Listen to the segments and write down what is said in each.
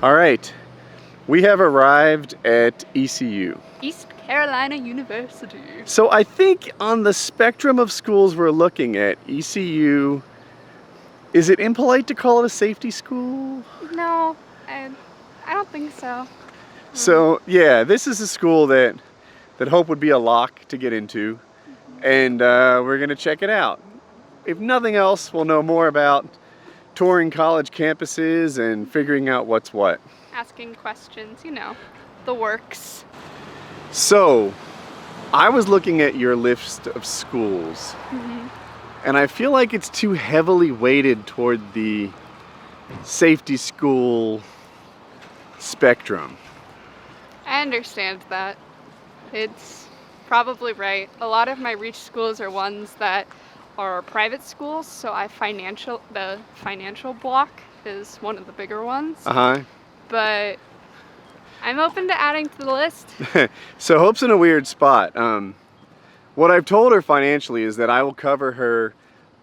All right, we have arrived at ECU. East Carolina University. So I think on the spectrum of schools we're looking at, ECU, is it impolite to call it a safety school? No, I don't think so. So yeah, this is a school that Hope would be a lock to get into, and we're gonna check it out. If nothing else, we'll know more about touring college campuses and figuring out what's what. Asking questions, you know, the works. So, I was looking at your list of schools, and I feel like it's too heavily weighted toward the safety school spectrum. I understand that. It's probably right. A lot of my reach schools are ones that are private schools, so the financial block is one of the bigger ones. But I'm open to adding to the list. So Hope's in a weird spot. What I've told her financially is that I will cover her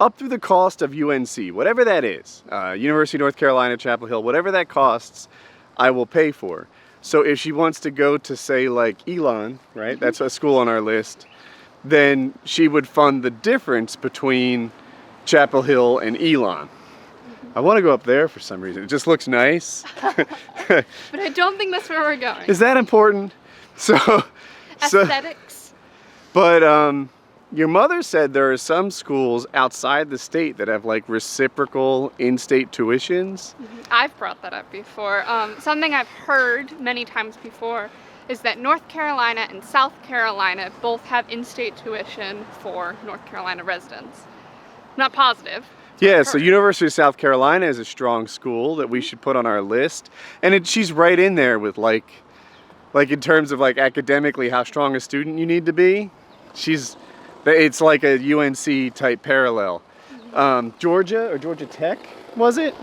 up through the cost of UNC, whatever that is. University of North Carolina, Chapel Hill, whatever that costs, I will pay for. So if she wants to go to, say, like Elon, right? That's a school on our list. Then she would fund the difference between Chapel Hill and Elon. I want to go up there for some reason. It just looks nice. But I don't think that's where we're going. Is that important? Aesthetics. But your mother said there are some schools outside the state that have like reciprocal in-state tuitions. I've brought that up before. Something I've heard many times before is that North Carolina and South Carolina both have in-state tuition for North Carolina residents. Not positive. Yeah, so University of South Carolina is a strong school that we should put on our list. And she's right in there with like in terms of like academically how strong a student you need to be. It's like a UNC type parallel. Georgia or Georgia Tech, was it?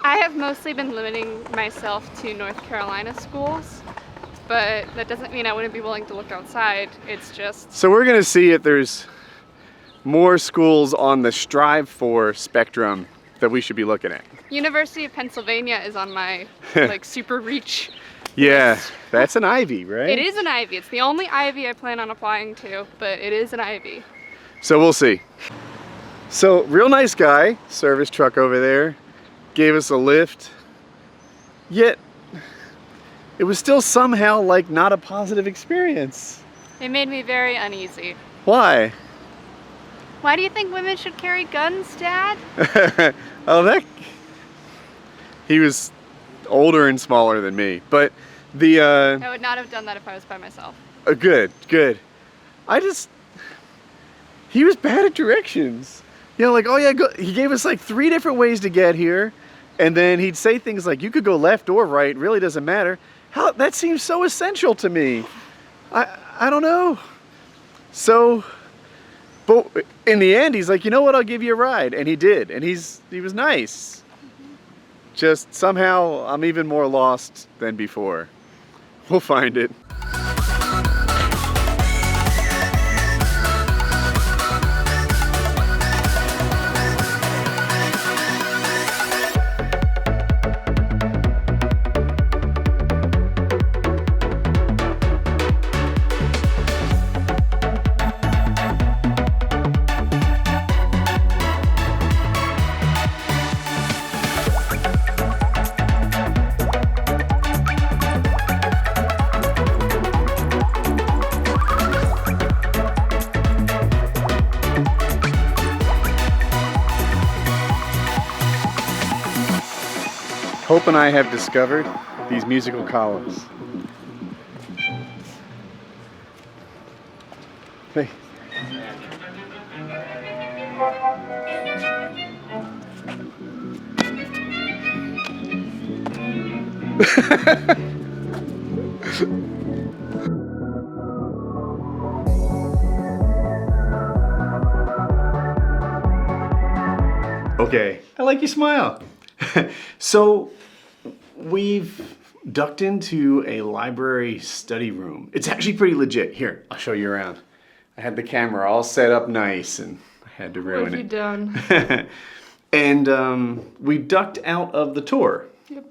I have mostly been limiting myself to North Carolina schools, but that doesn't mean I wouldn't be willing to look outside. It's just... So we're gonna see if there's more schools on the strive for spectrum that we should be looking at. University of Pennsylvania is on my like super reach. Yeah, that's an Ivy, right? It is an Ivy. It's the only Ivy I plan on applying to, but it is an Ivy. So we'll see. So real nice guy, service truck over there, gave us a lift, yet it was still somehow like not a positive experience. It made me very uneasy. Why? Why do you think women should carry guns, Dad? Oh, he was older and smaller than me, but I would not have done that if I was by myself. Good. He was bad at directions. You know, like, oh yeah, he gave us like 3 different ways to get here, and then he'd say things like, you could go left or right, really doesn't matter. That seems so essential to me. I don't know. So, but in the end, he's like, you know what, I'll give you a ride, and he did, and he was nice. Just somehow, I'm even more lost than before. We'll find it. Hope and I have discovered these musical columns. Hey. Okay, I like your smile. So we've ducked into a library study room. It's actually pretty legit. Here, I'll show you around. I had the camera all set up nice and I had to ruin it. What have you done? And we ducked out of the tour. Yep.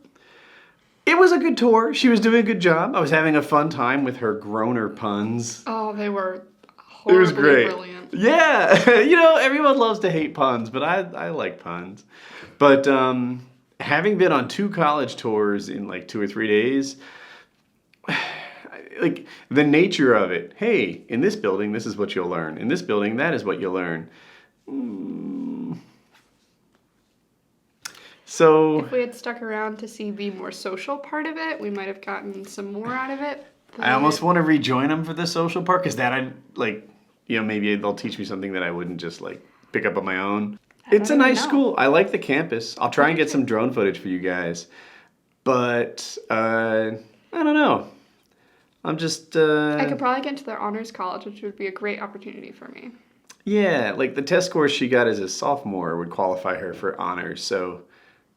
It was a good tour. She was doing a good job. I was having a fun time with her groaner puns. Oh, they were It was horribly great. brilliant. Yeah, you know, everyone loves to hate puns, but I like puns. But having been on 2 college tours in like 2 or 3 days, like the nature of it. Hey, in this building, this is what you'll learn. In this building, that is what you'll learn. So If we had stuck around to see the more social part of it, we might have gotten some more out of it. I almost want to rejoin them for the social part because that I like, you know, maybe they'll teach me something that I wouldn't just like pick up on my own. It's a don't even nice know. school. I like the campus. I'll try and get some drone footage for you guys, but I don't know. I'm just I could probably get into their honors college, which would be a great opportunity for me. yeah, like the test scores she got as a sophomore would qualify her for honors. So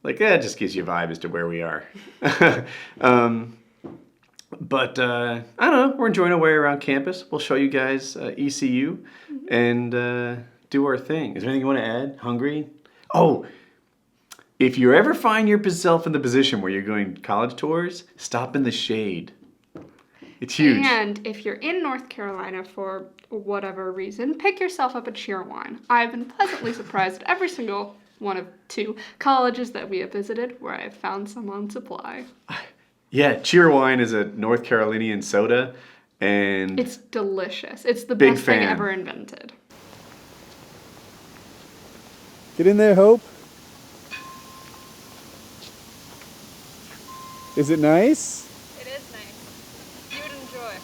like that just gives you a vibe as to where we are. But I don't know. We're enjoying our way around campus. We'll show you guys ECU and do our thing. Is there anything you want to add? Hungry? Oh, if you ever find yourself in the position where you're going college tours, stop in the shade. It's huge. And if you're in North Carolina for whatever reason, pick yourself up a cheer wine. I've been pleasantly surprised at every single one of 2 colleges that we have visited where I've found some on supply. Yeah, Cheerwine is a North Carolinian soda, and It's delicious. It's the Big best thing fan. ever invented. Get in there, Hope. Is it nice? It is nice. You would enjoy.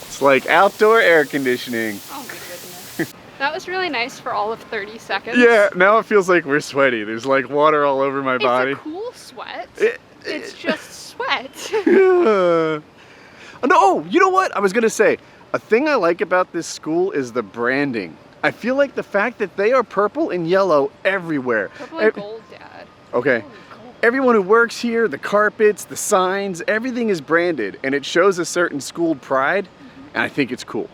It's like outdoor air conditioning. Oh my goodness. That was really nice for all of 30 seconds. Yeah, now it feels like we're sweaty. There's like water all over my body. It's a cool sweat. It- It's just sweat. No, you know what? I was gonna say, a thing I like about this school is the branding. I feel like the fact that they are purple and yellow everywhere. Purple and gold, Dad. Okay. Purple and gold. Everyone who works here, the carpets, the signs, everything is branded and it shows a certain school pride, and I think it's cool.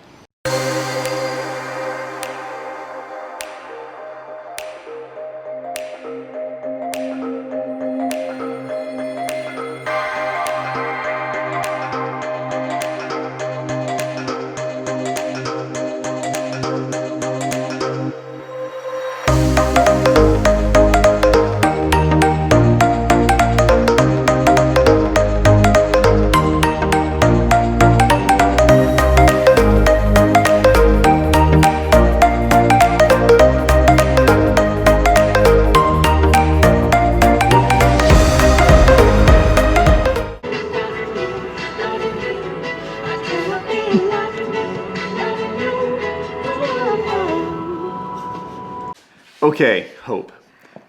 Okay, Hope.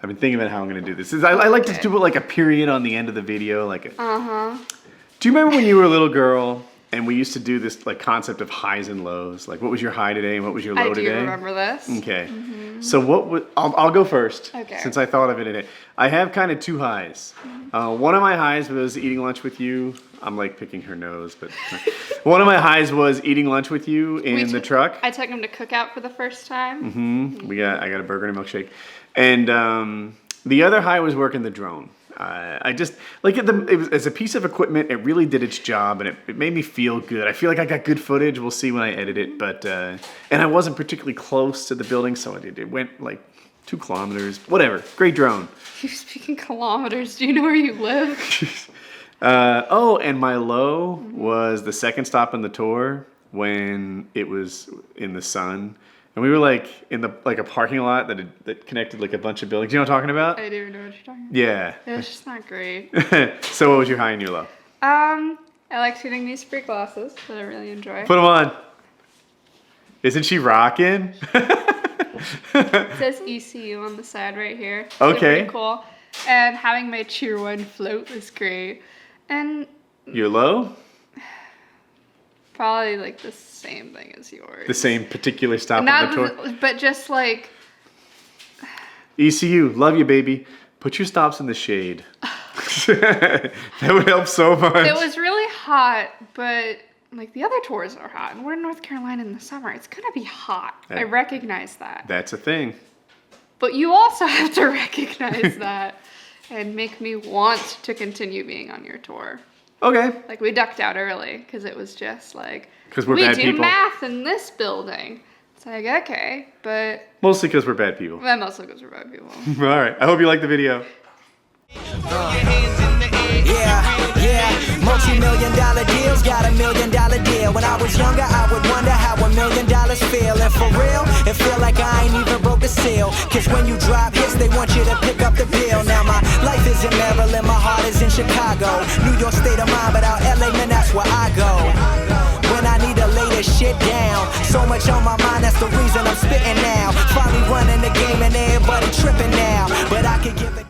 I've been thinking about how I'm going to do this. I like to Okay. do it like a period on the end of the video. Like, Uh-huh. do you remember when you were a little girl and we used to do this like concept of highs and lows? Like, what was your high today and what was your low I do today? remember this. Okay. So what would I'll go first. Okay. Since I thought of it in it. I have kind of 2 highs. One of my highs was eating lunch with you. I'm like picking her nose, but one of my highs was eating lunch with you in the truck. I took him to cookout for the first time. I got a burger and a milkshake, and the other high was working the drone. I just like it was as a piece of equipment. It really did its job, and it made me feel good. I feel like I got good footage. We'll see when I edit it, but and I wasn't particularly close to the building, so it went like 2 kilometers. Whatever, great drone. You're speaking kilometers. Do you know where you live? And my low was the second stop on the tour when it was in the sun. And we were like in the a parking lot that connected like a bunch of buildings. You know what I'm talking about? I do know what you're talking about. Yeah. It's just not great. So what was your high and your low? I like shooting these free glasses that I really enjoy. Put them on. Isn't she rocking? It says ECU on the side right here. So Okay. pretty cool. And having my cheer one float was great. And Your low? probably like the same thing as yours. The same particular stop on Not the tour? but just like ECU, love you, baby. Put your stops in the shade. That would help so much. it was really hot, but like the other tours are hot, and we're in North Carolina in the summer. It's gonna be hot. I That- recognize that. That's a thing. But you also have to recognize that and make me want to continue being on your tour. Okay. Like, we ducked out early because it was just like, 'Cause we're we bad do people." math in this building. It's like, okay, but Mostly because we're bad people. that mostly goes for bad people. All right. I hope you like the video. Yeah, multi-million-dollar deals, got $1 million deal. When I was younger, I would wonder how $1 million feel. And for real, it feel like I ain't even broke a seal. Cause when you drop hits, they want you to pick up the bill. Now my life is in Maryland, my heart is in Chicago. New York state of mind, but out LA, man, that's where I go. When I need to lay this shit down, so much on my mind, that's the reason I'm spitting now. Finally running the game and everybody tripping now, but I could give it